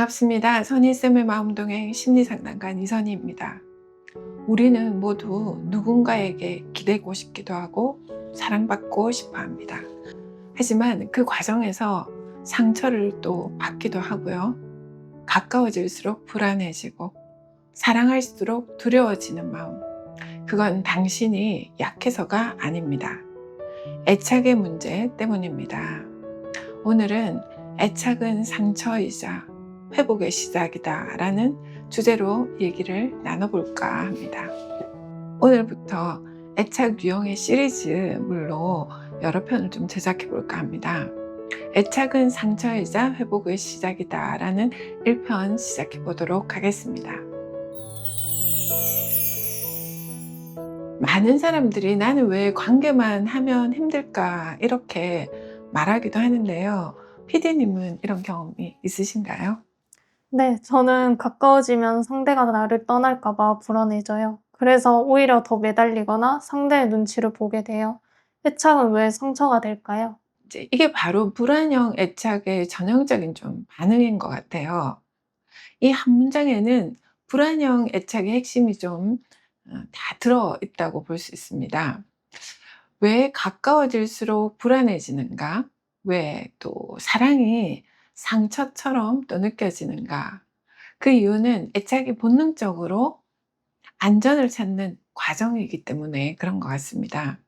반갑습니다. 선희쌤의 마음동행 심리상담가 이선희입니다. 우리는 모두 누군가에게 기대고 싶기도 하고 사랑받고 싶어 합니다. 하지만 그 과정에서 상처를 또 받기도 하고요. 가까워질수록 불안해지고 사랑할수록 두려워지는 마음. 그건 당신이 약해서가 아닙니다. 애착의 문제 때문입니다. 오늘은 애착은 상처이자 회복의 시작이다 라는 주제로 얘기를 나눠볼까 합니다. 오늘부터 애착 유형의 시리즈물로 여러 편을 좀 제작해 볼까 합니다. 애착은 상처이자 회복의 시작이다 라는 1편 시작해 보도록 하겠습니다. 많은 사람들이 나는 왜 관계만 하면 힘들까 이렇게 말하기도 하는데요. 피디님은 이런 경험이 있으신가요? 네, 저는 가까워지면 상대가 나를 떠날까 봐 불안해져요. 그래서 오히려 더 매달리거나 상대의 눈치를 보게 돼요. 애착은 왜 상처가 될까요? 이제 이게 바로 불안형 애착의 전형적인 좀 반응인 것 같아요. 이 한 문장에는 불안형 애착의 핵심이 좀 다 들어있다고 볼 수 있습니다. 왜 가까워질수록 불안해지는가? 왜 또 사랑이 상처처럼 또 느껴지는가? 그 이유는 애착이 본능적으로 안전을 찾는 과정이기 때문에 그런 것 같습니다.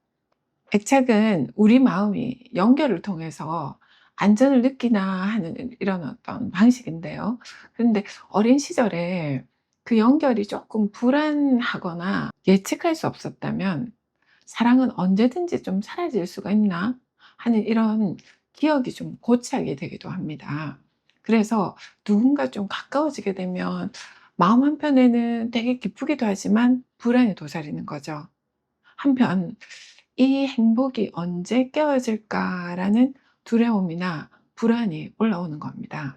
애착은 우리 마음이 연결을 통해서 안전을 느끼나 하는 이런 어떤 방식인데요. 그런데 어린 시절에 그 연결이 조금 불안하거나 예측할 수 없었다면 사랑은 언제든지 좀 사라질 수가 있나 하는 이런 기억이 좀 고착이 되기도 합니다. 그래서 누군가 좀 가까워지게 되면 마음 한편에는 되게 기쁘기도 하지만 불안이 도사리는 거죠. 한편 이 행복이 언제 깨어질까라는 두려움이나 불안이 올라오는 겁니다.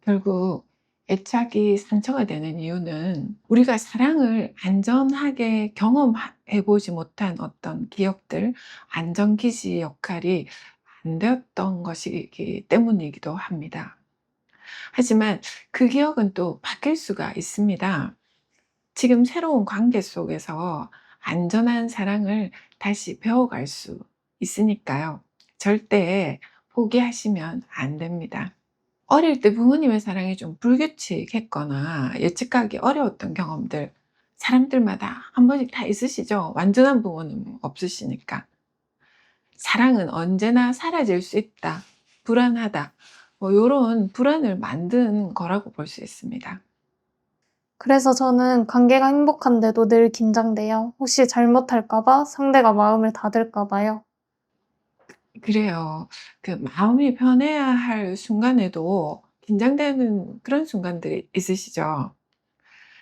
결국 애착이 상처가 되는 이유는 우리가 사랑을 안전하게 경험해 보지 못한 어떤 기억들, 안전기지 역할이 안 되었던 것이기 때문이기도 합니다. 하지만 그 기억은 또 바뀔 수가 있습니다. 지금 새로운 관계 속에서 안전한 사랑을 다시 배워갈 수 있으니까요. 절대 포기하시면 안 됩니다. 어릴 때 부모님의 사랑이 좀 불규칙했거나 예측하기 어려웠던 경험들, 사람들마다 한 번씩 다 있으시죠? 완전한 부모는 없으시니까. 사랑은 언제나 사라질 수 있다, 불안하다, 요런 불안을 만든 거라고 볼 수 있습니다. 그래서 저는 관계가 행복한데도 늘 긴장돼요. 혹시 잘못할까 봐, 상대가 마음을 닫을까 봐요. 그래요. 그 마음이 편해야 할 순간에도 긴장되는 그런 순간들이 있으시죠?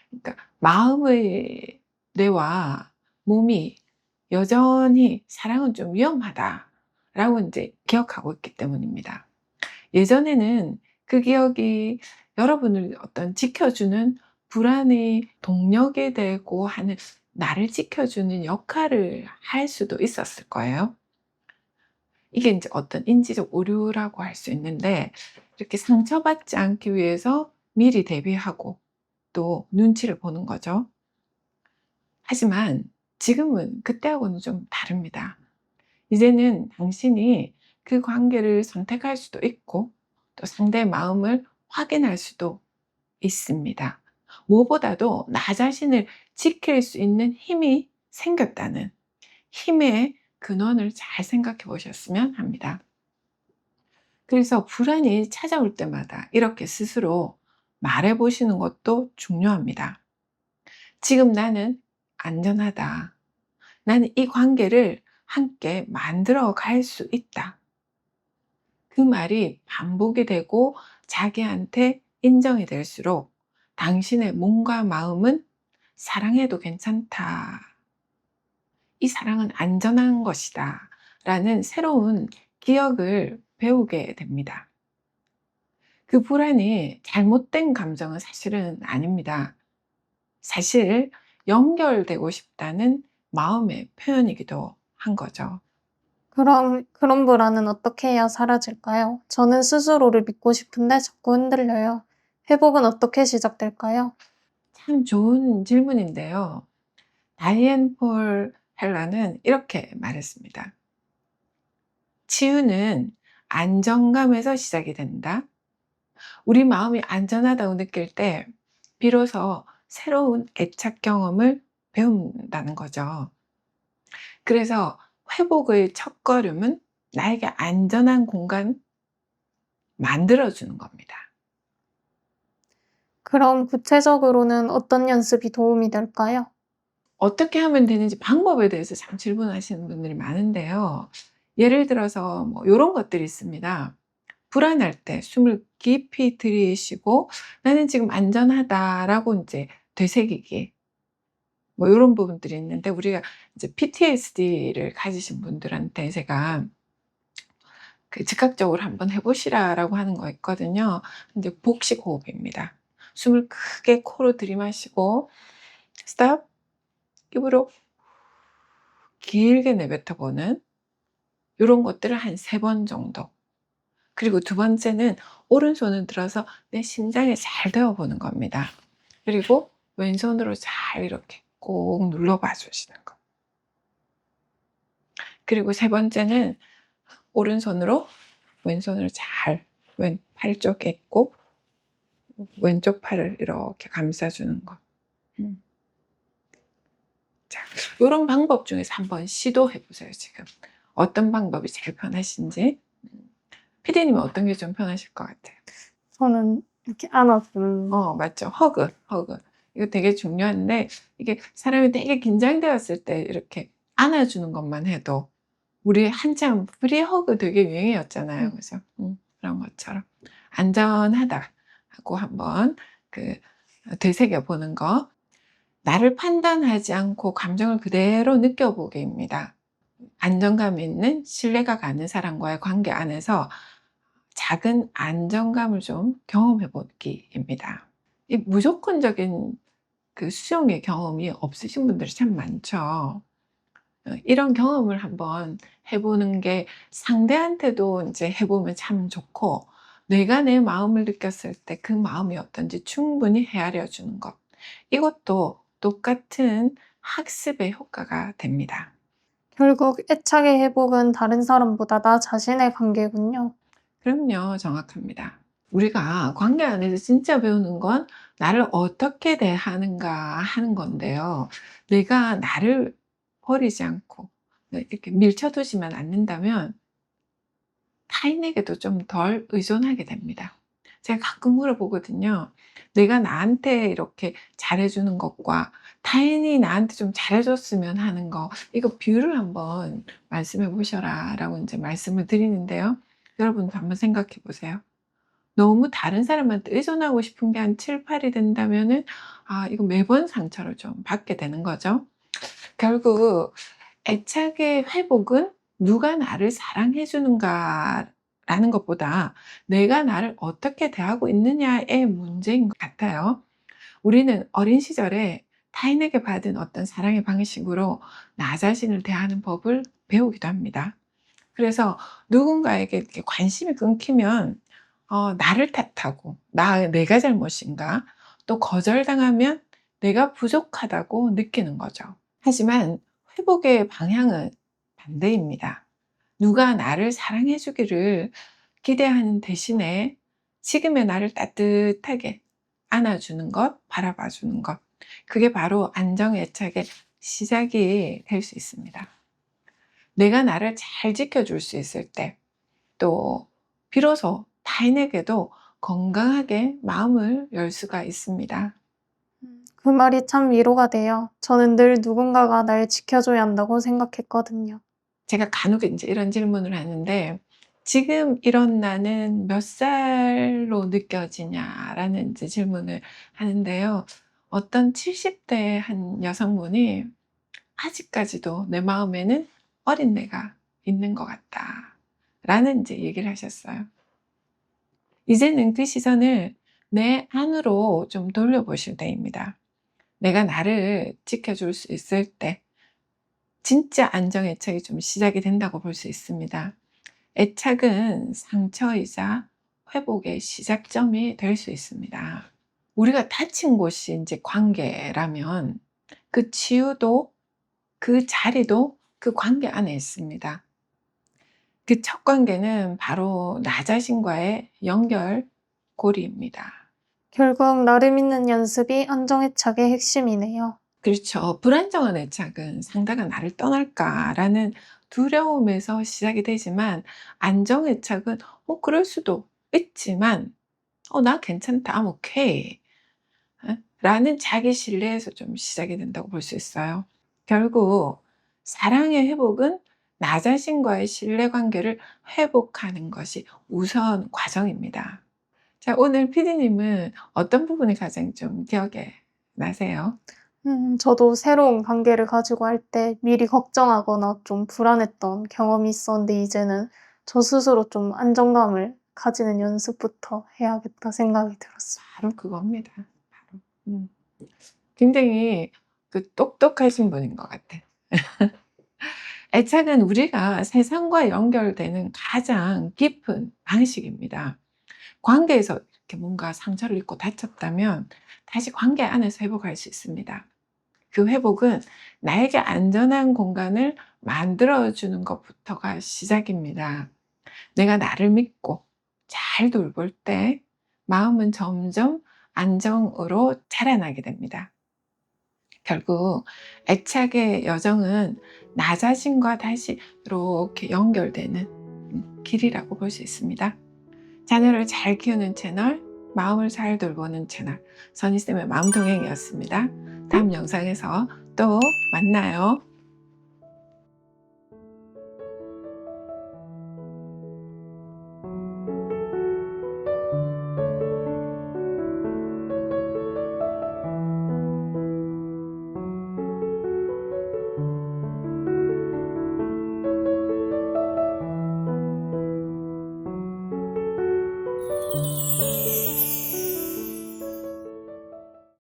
그러니까 마음의 뇌와 몸이 여전히 '사랑은 좀 위험하다.'라고 인제 기억하고 있기 때문입니다. 예전에는 그 기억이 여러분을 어떤 지켜주는 불안의 동력이 되고 하는, 나를 지켜주는 역할을 할 수도 있었을 거예요. 이게 인제 어떤 인지적 오류라고 할 수 있는데, 이렇게 상처받지 않기 위해서 미리 대비하고 또 눈치를 보는 거죠. 하지만 지금은 그때하고는 좀 다릅니다. 이제는 당신이 그 관계를 선택할 수도 있고 또 상대의 마음을 확인할 수도 있습니다. 무엇보다도 나 자신을 지킬 수 있는 힘이 생겼다는 힘의 근원을 잘 생각해 보셨으면 합니다. 그래서 불안이 찾아올 때마다 이렇게 스스로 말해 보시는 것도 중요합니다. 지금 나는 안전하다. 나는 이 관계를 함께 만들어 갈 수 있다. 그 말이 반복이 되고 자기한테 인정이 될수록 당신의 몸과 마음은 사랑해도 괜찮다. 이 사랑은 안전한 것이다. 라는 새로운 기억을 배우게 됩니다. 그 불안이 잘못된 감정은 사실은 아닙니다. 사실 연결되고 싶다는 마음의 표현이기도 한 거죠. 그럼 그런 불안은 어떻게 해야 사라질까요? 저는 스스로를 믿고 싶은데 자꾸 흔들려요. 회복은 어떻게 시작될까요? 참 좋은 질문인데요. 다이앤 폴 헬러는 이렇게 말했습니다. 치유는 안정감에서 시작이 된다. 우리 마음이 안전하다고 느낄 때 비로소 새로운 애착 경험을 배운다는 거죠. 그래서 회복의 첫걸음은 나에게 안전한 공간 만들어주는 겁니다. 그럼 구체적으로는 어떤 연습이 도움이 될까요? 어떻게 하면 되는지 방법에 대해서 참 질문하시는 분들이 많은데요. 예를 들어서 뭐 요런 것들이 있습니다. 불안할 때 숨을 깊이 들이쉬고 '나는 지금 안전하다.'라고 인제 되새기기. 뭐 요런 부분들이 있는데 우리가 이제 PTSD를 가지신 분들한테 제가 그 즉각적으로 "한번 해 보시라."라고 하는 거 있거든요. 근데 복식 호흡입니다. 숨을 크게 코로 들이마시고 스톱, 입으로 길게 내뱉어 보는 요런 것들을 한 3번 정도. 그리고 두 번째는 오른손을 들어서 내 심장에 잘 대어 보는 겁니다. 그리고 왼손으로 잘 이렇게 꼭 눌러 봐 주시는 거. 그리고 세 번째는 오른손으로 왼손을 잘 왼 팔 쪽에 꼭 왼쪽 팔을 이렇게 감싸 주는 거. 음. 자, 요런 방법 중에서 한번 시도해 보세요 지금. 어떤 방법이 제일 편하신지. 피디님은 어떤 게 좀 편하실 것 같아요? 저는 이렇게 안아주는 맞죠. 허그. 이거 되게 중요한데 이게 사람이 되게 긴장되었을 때 이렇게 안아 주는 것만 해도 우리 한참 프리 허그 되게 유행이었잖아요. 그래서 그런 것처럼 '안전하다.' 하고 한번 그 되새겨 보는 거. 나를 판단하지 않고 감정을 그대로 느껴보기입니다. 안정감 있는 신뢰가 가는 사람과의 관계 안에서 작은 안정감을 좀 경험해 보기입니다. 이 무조건적인 그 수용의 경험이 없으신 분들이 참 많죠. 이런 경험을 한번 해 보는 게 상대한테도 인제 해 보면 참 좋고 내가 내 마음을 느꼈을 때 그 마음이 어떤지 충분히 헤아려 주는 것. 이것도 똑같은 학습의 효과가 됩니다. 결국 애착의 회복은 다른 사람보다 나 자신의 관계군요. 그럼요. 정확합니다. 우리가 관계 안에서 진짜 배우는 건 나를 어떻게 대하는가 하는 건데요. 내가 나를 버리지 않고 이렇게 밀쳐두지만 않는다면 타인에게도 좀 덜 의존하게 됩니다. 제가 가끔 물어보거든요. 내가 나한테 이렇게 잘해주는 것과 타인이 나한테 좀 잘해줬으면 하는 거, 이거 비율을 한번 말씀해 보셔라 라고 이제 말씀을 드리는데요. 여러분도 한번 생각해 보세요. 너무 다른 사람한테 의존하고 싶은 게 한 7, 8이 된다면은, 이거 매번 상처를 좀 받게 되는 거죠. 결국 애착의 회복은 누가 나를 사랑해 주는가라는 것보다 내가 나를 어떻게 대하고 있느냐의 문제인 것 같아요. 우리는 어린 시절에 타인에게 받은 어떤 사랑의 방식으로 나 자신을 대하는 법을 배우기도 합니다. 그래서 누군가에게 이렇게 관심이 끊기면 나를 탓하고 내가 잘못인가? 또 거절당하면 내가 부족하다고 느끼는 거죠. 하지만 회복의 방향은 반대입니다. 누가 나를 사랑해 주기를 기대하는 대신에 지금의 나를 따뜻하게 안아주는 것, 바라봐 주는 것. 그게 바로 안정 애착의 시작이 될 수 있습니다. 내가 나를 잘 지켜줄 수 있을 때, 또 비로소 타인에게도 건강하게 마음을 열 수가 있습니다. 그 말이 참 위로가 돼요. 저는 늘 누군가가 날 지켜줘야 한다고 생각했거든요. 제가 간혹 이제 이런 질문을 하는데 "지금 이런 나는 몇 살로 느껴지냐?"라는 이제 질문을 하는데요. 어떤 70대 한 여성분이 "아직까지도 내 마음에는 어린 내가 있는 것 같다."라는 이제 얘기를 하셨어요. 이제는 그 시선을 내 안으로 좀 돌려보실 때입니다. 내가 나를 지켜줄 수 있을 때 진짜 안정 애착이 좀 시작이 된다고 볼 수 있습니다. 애착은 상처이자 회복의 시작점이 될 수 있습니다. 우리가 다친 곳이 이제 관계라면 그 치유도 그 자리도 그 관계 안에 있습니다. 그 첫 관계는 바로 나 자신과의 연결고리입니다. 결국 나를 믿는 연습이 안정애착의 핵심이네요. 그렇죠. 불안정한 애착은 상대가 나를 떠날까라는 두려움에서 시작이 되지만 안정애착은 그럴 수도 있지만 나 괜찮다. I'm okay. 라는 자기 신뢰에서 좀 시작이 된다고 볼 수 있어요. 결국 사랑의 회복은 나 자신과의 신뢰 관계를 회복하는 것이 우선 과정입니다. 자, 오늘 피디님은 어떤 부분이 가장 좀 기억에 나세요? 저도 새로운 관계를 가지고 할 때 미리 걱정하거나 좀 불안했던 경험이 있었는데 이제는 저 스스로 좀 안정감을 가지는 연습부터 해야겠다 생각이 들었어요. 바로 그겁니다. 바로. 굉장히 똑똑하신 분인 것 같아. 애착은 우리가 세상과 연결되는 가장 깊은 방식입니다. 관계에서 이렇게 뭔가 상처를 입고 다쳤다면 다시 관계 안에서 회복할 수 있습니다. 그 회복은 나에게 안전한 공간을 만들어주는 것부터가 시작입니다. 내가 나를 믿고 잘 돌볼 때 마음은 점점 안정으로 자라나게 됩니다. 결국 애착의 여정은 나 자신과 다시 이렇게 연결되는 길이라고 볼 수 있습니다. 자녀를 잘 키우는 채널, 마음을 잘 돌보는 채널, 선희쌤의 마음동행이었습니다. 다음 영상에서 또 만나요.